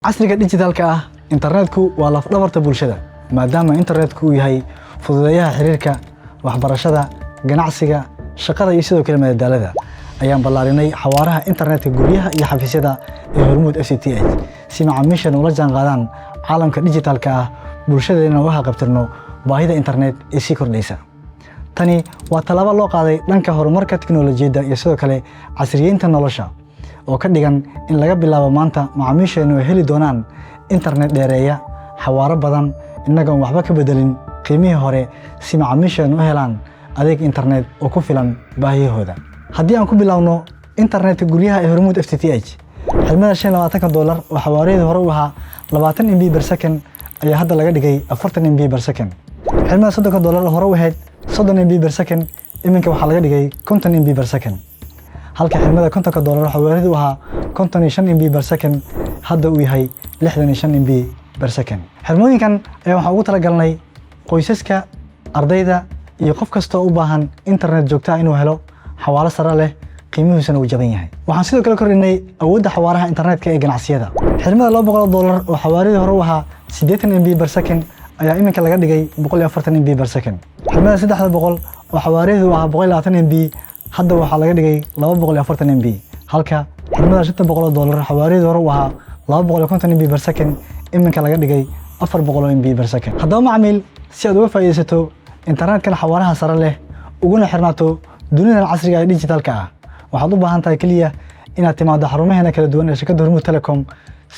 casriga digitalka ah internetku waa laf dhabarta bulshada maadaama internetku uu yahay fududeeyaha xiriirka waxbarashada ganacsiga shaqada iyo sidoo kale madadaalada ayaan ballaarinay xawaaraha internetka guryaha iyo xafiisyada ee Hormuud FTTH si macaamiisha ula jaan qaadaan caalamka digitalka ah bulshadeena waxa qabtirno baahida internet ee si kordhaysa tani waa talaabo loo qaaday dhanka horumarka tiknoolajiyada iyo sidoo kale casriyeynta nolosha oo ka dhigan in laga bilaabo maanta macaamiisheenu ay heli doonaan internet dheereeya xawaaro badan inaga waxba ka bedelin qiimihii hore si macaamiisheenu u helaan adeeg internet oo ku filan baahiyahooda haddii aan ku bilaawno internetka guryaha ee Hormuud FTTH xirmada $25 oo xawaareedu hore u ahaa 20 MB per second ayaa hadda laga dhigay 40 MB per second xirmada $30 hore u ahayd 30 MB per second iminka waxaa laga dhigay 50 MB per second halka xirmada $50 xawaareedu ahaa 55 MB per second hadda uu yahay 65 MB per second xirmooyinkan ayaa waxaa ugu talagalnay qoysaska ardayda iyo qof kasta oo u baahan internet joogto ah inuu helo xawaalo sare leh qiimihiisuna uu jaban yahay waxaan sidoo kale kordhinay awoodda xawaaraha internetka ee ganacsiyada xirmada $200 oo xawaareedu hore u ahaa 80 MB per second ayaa iminka laga dhigay 140 MB per second xirmada $300 oo xawaareedu ahaa 120 MB hadda waxaa laga dhigay 240 MB halka xirmada $600 xawaareedu hore u ahaa 250 MB per second iminka laga dhigay 400 MB per second haddaba macmiil si aad uga faa'iidaysato internetkan xawaaraha sare leh uguna xirnaato dunida casriga ee digitalka ah waxaad u baahan tahay kaliya inaad timaado xarumaheena kala duwan ee shirkadda Hormuud Telecom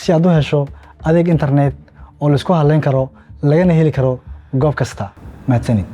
si aad u hesho adeeg internet oo la isku halayn karo lagana heli karo goob kasta mahadsanid